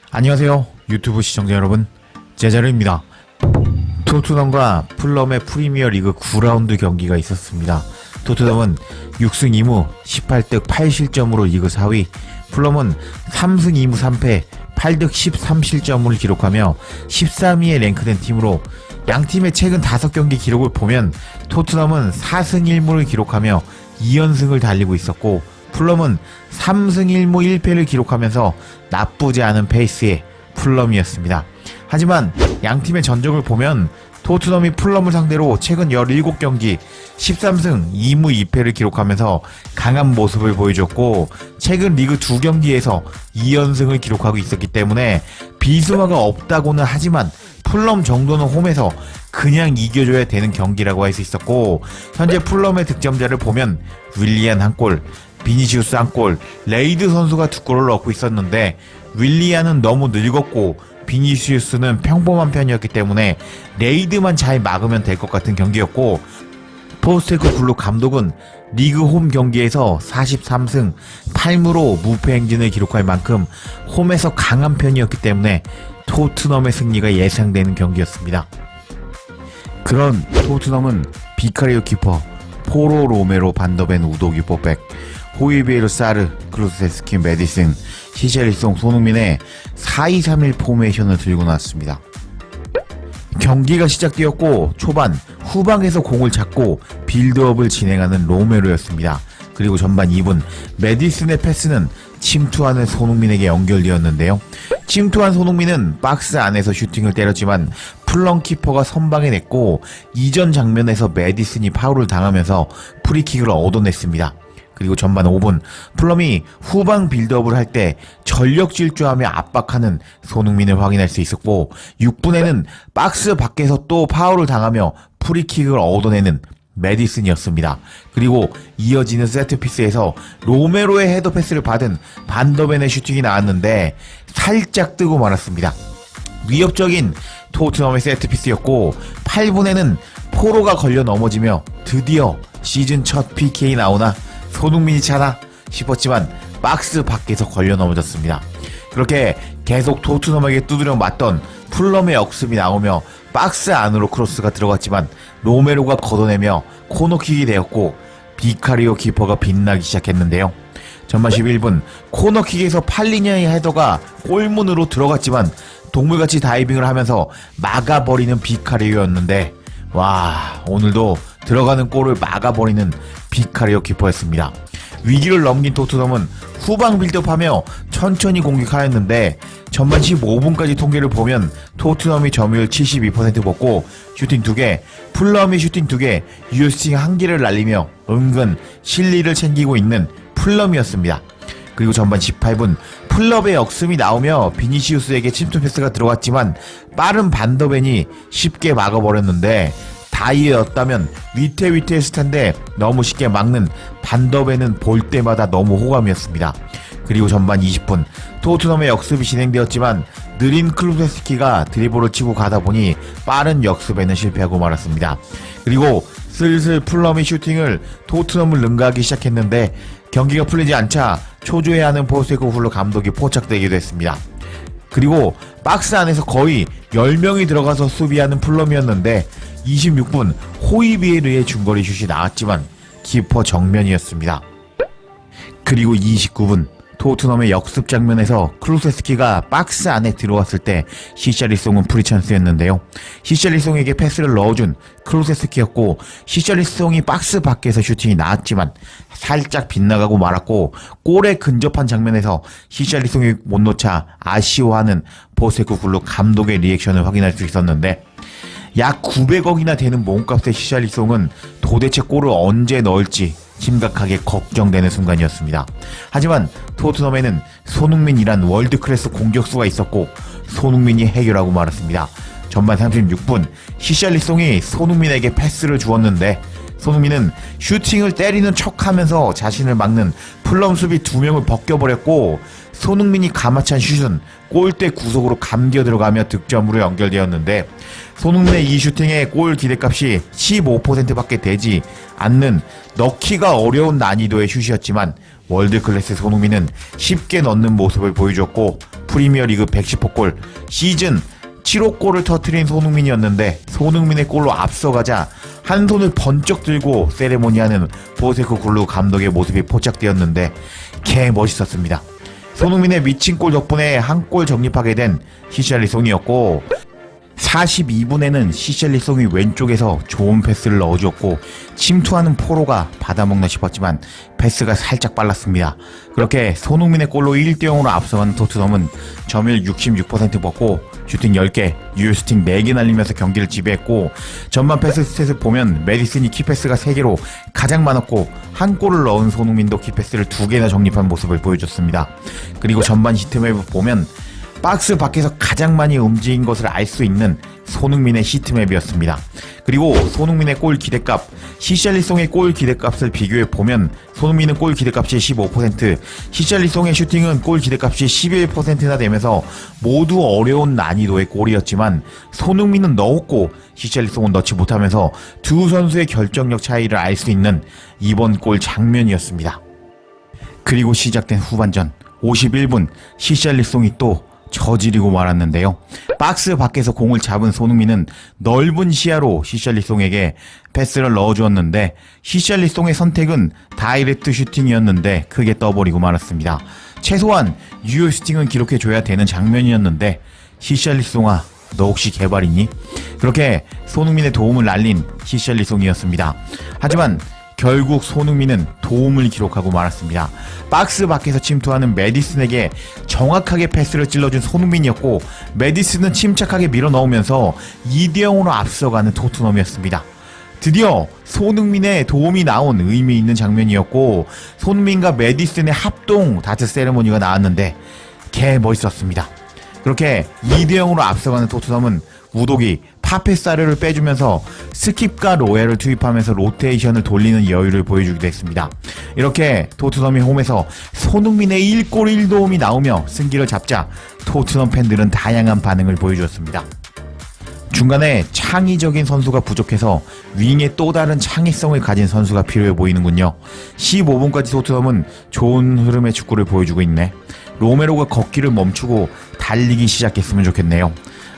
안녕하세요 유튜브 시청자 여러분, 제자르입니다. 토트넘과 풀럼의 프리미어리그 9라운드 경기가 있었습니다. 토트넘은 6승 2무 18득 8실점으로 리그 4위, 풀럼은 3승 2무 3패 8득 13실점을 기록하며 13위에 랭크된 팀으로, 양팀의 최근 5경기 기록을 보면 토트넘은 4승 1무를 기록하며 2연승을 달리고 있었고, 풀럼은 3승 1무 1패를 기록하면서 나쁘지 않은 페이스의 풀럼이었습니다. 하지만 양팀의 전적을 보면 토트넘이 풀럼을 상대로 최근 17경기 13승 2무 2패를 기록하면서 강한 모습을 보여줬고, 최근 리그 2경기에서 2연승을 기록하고 있었기 때문에 비수마가 없다고는 하지만 풀럼 정도는 홈에서 그냥 이겨줘야 되는 경기라고 할 수 있었고, 현재 풀럼의 득점자를 보면 윌리안 1골, 비니시우스 1골, 레이드 선수가 2골을 넣고 있었는데, 윌리안은 너무 늙었고 비니시우스는 평범한 편이었기 때문에 레이드만 잘 막으면 될 것 같은 경기였고, 포스테코글루 감독은 리그 홈 경기에서 43승 8무로 무패 행진을 기록할 만큼 홈에서 강한 편이었기 때문에 토트넘의 승리가 예상되는 경기였습니다. 그런 토트넘은 비카리오 키퍼, 포로 로메로 반더벤 우도 기퍼백, 호이비에르 사르, 클루세스키 메디슨, 히샬리송 손흥민의 4-2-3-1 포메이션을 들고 나왔습니다. 경기가 시작되었고 초반 후방에서 공을 잡고 빌드업을 진행하는 로메로였습니다. 그리고 전반 2분 메디슨의 패스는 침투하는 손흥민에게 연결되었는데요. 침투한 손흥민은 박스 안에서 슈팅을 때렸지만 풀럼 키퍼가 선방에 냈고, 이전 장면에서 메디슨이 파울을 당하면서 프리킥을 얻어냈습니다. 그리고 전반 5분 풀럼이 후방 빌드업을 할 때 전력 질주하며 압박하는 손흥민을 확인할 수 있었고, 6분에는 박스 밖에서 또 파울을 당하며 프리킥을 얻어내는 메디슨이었습니다. 그리고 이어지는 세트피스에서 로메로의 헤더 패스를 받은 반더벤의 슈팅이 나왔는데 살짝 뜨고 말았습니다. 위협적인 토트넘의 세트피스였고, 8분에는 포로가 걸려 넘어지며 드디어 시즌 첫 PK 나오나 손흥민이 차나 싶었지만 박스 밖에서 걸려 넘어졌습니다. 그렇게 계속 토트넘에게 두드려 맞던 풀럼의 역습이 나오며 박스 안으로 크로스가 들어갔지만 로메로가 걷어내며 코너킥이 되었고, 비카리오 키퍼가 빛나기 시작했는데요. 전반 11분 코너킥에서 팔리냐의 헤더가 골문으로 들어갔지만 동물같이 다이빙을 하면서 막아버리는 비카리오였는데, 와, 오늘도 들어가는 골을 막아버리는 비카리오 키퍼였습니다. 위기를 넘긴 토트넘은 후방 빌드업하며 천천히 공격하였는데, 전반 15분까지 통계를 보면 토트넘이 점유율 72% 먹고 슈팅 2개, 풀럼이 슈팅 2개, 유효슈팅 1개를 날리며 은근 실리를 챙기고 있는 풀럼이었습니다. 그리고 전반 18분 풀럼의 역습이 나오며 비니시우스에게 침투 패스가 들어갔지만 빠른 반더벤이 쉽게 막아버렸는데, 다이였다면 위태위태했을 텐데 너무 쉽게 막는 반더벤은 볼 때마다 너무 호감이었습니다. 그리고 전반 20분 토트넘의 역습이 진행되었지만 느린 클루세스키가 드리블을 치고 가다 보니 빠른 역습에는 실패하고 말았습니다. 그리고 슬슬 풀럼이 슈팅을 토트넘을 능가하기 시작했는데, 경기가 풀리지 않자 초조해하는 포스테코글루 감독이 포착되기도 했습니다. 그리고 박스 안에서 거의 10명이 들어가서 수비하는 풀럼이었는데 26분 호이비에르의 중거리 슛이 나왔지만 키퍼 정면이었습니다. 그리고 29분 토트넘의 역습 장면에서 클루세스키가 박스 안에 들어왔을 때 히샬리송은 프리찬스였는데요. 히샬리송에게 패스를 넣어준 클루세스키였고, 히샬리송이 박스 밖에서 슈팅이 나왔지만 살짝 빗나가고 말았고, 골에 근접한 장면에서 히샬리송이 못 놓자 아쉬워하는 포스테코글루 감독의 리액션을 확인할 수 있었는데, 약 900억이나 되는 몸값의 히샬리송은 도대체 골을 언제 넣을지 심각하게 걱정되는 순간이었습니다. 하지만 토트넘에는 손흥민이란 월드클래스 공격수가 있었고 손흥민이 해결하고 말았습니다. 전반 36분 히샬리송이 손흥민에게 패스를 주었는데, 손흥민은 슈팅을 때리는 척하면서 자신을 막는 풀럼 수비 2명을 벗겨버렸고, 손흥민이 감아찬 슛은 골대 구석으로 감겨 들어가며 득점으로 연결되었는데, 손흥민의 이 슈팅의 골 기대값이 15%밖에 되지 않는 넣기가 어려운 난이도의 슛이었지만 월드클래스 손흥민은 쉽게 넣는 모습을 보여줬고, 프리미어리그 110호 골, 시즌 7호 골을 터뜨린 손흥민이었는데 손흥민의 골로 앞서가자 한 손을 번쩍 들고 세레모니하는 보세코 굴루 감독의 모습이 포착되었는데 개 멋있었습니다. 손흥민의 미친 골 덕분에 한 골 적립하게 된 히샬리송이었고 42분에는 히샬리송이 왼쪽에서 좋은 패스를 넣어주었고 침투하는 포로가 받아먹나 싶었지만 패스가 살짝 빨랐습니다. 그렇게 손흥민의 골로 1대0으로 앞서가는 토트넘은 점유율 66% 먹고 슈팅 10개, 유효슈팅 4개 날리면서 경기를 지배했고 전반 패스 스탯을 보면 메디슨이 키패스가 3개로 가장 많았고 한 골을 넣은 손흥민도 키패스를 2개나 적립한 모습을 보여줬습니다. 그리고 전반 히트맵을 보면 박스 밖에서 가장 많이 움직인 것을 알 수 있는 손흥민의 히트맵이었습니다. 그리고 손흥민의 골 기대값, 히샬리송의 골 기대값을 비교해보면 손흥민은 골 기대값이 15%, 히샬리송의 슈팅은 골 기대값이 11%나 되면서 모두 어려운 난이도의 골이었지만 손흥민은 넣었고 히샬리송은 넣지 못하면서 두 선수의 결정력 차이를 알 수 있는 이번 골 장면이었습니다. 그리고 시작된 후반전 51분 히샬리송이 또 저지르고 말았는데요. 박스 밖에서 공을 잡은 손흥민은 넓은 시야로 히샬리송에게 패스를 넣어주었는데 히샬리송의 선택은 다이렉트 슈팅이었는데 크게 떠버리고 말았습니다. 최소한 유효 슈팅은 기록해줘야 되는 장면이었는데 히샬리송아 너 혹시 개발이니? 그렇게 손흥민의 도움을 날린 히샬리송이었습니다. 하지만 결국 손흥민은 도움을 기록하고 말았습니다. 박스 밖에서 침투하는 메디슨에게 정확하게 패스를 찔러준 손흥민이었고 메디슨은 침착하게 밀어넣으면서 2대0으로 앞서가는 토트넘이었습니다. 드디어 손흥민의 도움이 나온 의미 있는 장면이었고 손흥민과 메디슨의 합동 다트 세레모니가 나왔는데 개 멋있었습니다. 그렇게 2대0으로 앞서가는 토트넘은 우독이 파페사르를 빼주면서 스킵과 로얄을 투입하면서 로테이션을 돌리는 여유를 보여주기도 했습니다. 이렇게 토트넘이 홈에서 손흥민의 1골 1도움이 나오며 승기를 잡자 토트넘 팬들은 다양한 반응을 보여주었습니다. 중간에 창의적인 선수가 부족해서 윙에 또 다른 창의성을 가진 선수가 필요해 보이는군요. 15분까지 토트넘은 좋은 흐름의 축구를 보여주고 있네. 로메로가 걷기를 멈추고 달리기 시작했으면 좋겠네요.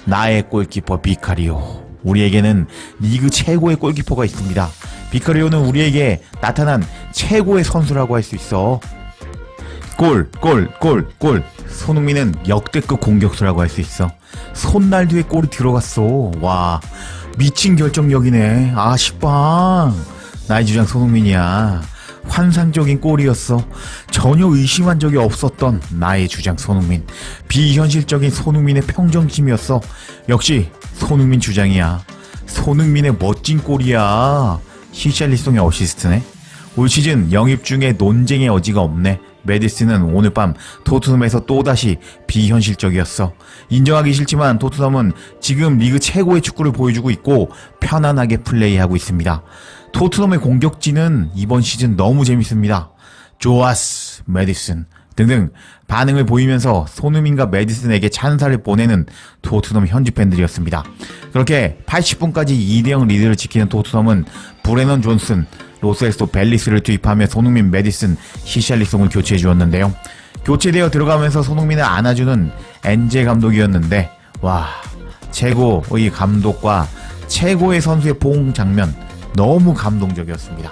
나의 골키퍼 비카리오. 우리에게는 리그 최고의 골키퍼가 있습니다. 비카리오는 우리에게 나타난 최고의 선수라고 할 수 있어. 골. 손흥민은 역대급 공격수라고 할 수 있어. 손날두의 골이 들어갔어. 와, 미친 결정력이네. 아쉽방. 나의 주장 손흥민이야. 환상적인 골이었어. 전혀 의심한 적이 없었던 나의 주장 손흥민. 비현실적인 손흥민의 평정심이었어. 역시 손흥민 주장이야. 손흥민의 멋진 골이야. 히샬리송의 어시스트네. 올 시즌 영입 중에 논쟁의 여지가 없네. 메디슨은 오늘 밤 토트넘에서 또다시 비현실적이었어. 인정하기 싫지만 토트넘은 지금 리그 최고의 축구를 보여주고 있고 편안하게 플레이하고 있습니다. 토트넘의 공격진은 이번 시즌 너무 재밌습니다. 조아스, 메디슨 등등 반응을 보이면서 손흥민과 메디슨에게 찬사를 보내는 토트넘 현지 팬들이었습니다. 그렇게 80분까지 2대0 리드를 지키는 토트넘은 브레넌 존슨, 로셀소 벨리스를 투입하며 손흥민, 메디슨, 히샬리송을 교체해 주었는데요. 교체되어 들어가면서 손흥민을 안아주는 엔제 감독이었는데 와, 최고의 감독과 최고의 선수의 포옹 장면 너무 감동적이었습니다.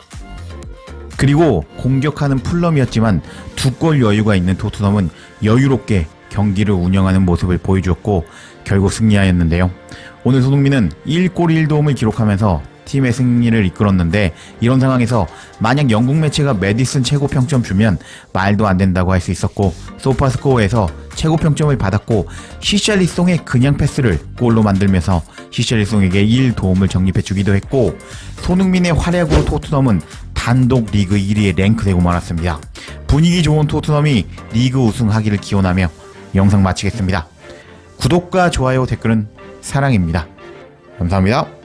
그리고 공격하는 풀럼이었지만 두 골 여유가 있는 토트넘은 여유롭게 경기를 운영하는 모습을 보여주었고 결국 승리하였는데요. 오늘 손흥민은 1골 1도움을 기록하면서 팀의 승리를 이끌었는데 이런 상황에서 만약 영국 매체가 메디슨 최고 평점 주면 말도 안 된다고 할 수 있었고 소파스코어에서 최고 평점을 받았고 히샬리송의 그냥 패스를 골로 만들면서 히샬리송에게 1도움을 적립해 주기도 했고 손흥민의 활약으로 토트넘은 단독 리그 1위에 랭크되고 말았습니다. 분위기 좋은 토트넘이 리그 우승하기를 기원하며 영상 마치겠습니다. 구독과 좋아요, 댓글은 사랑입니다. 감사합니다.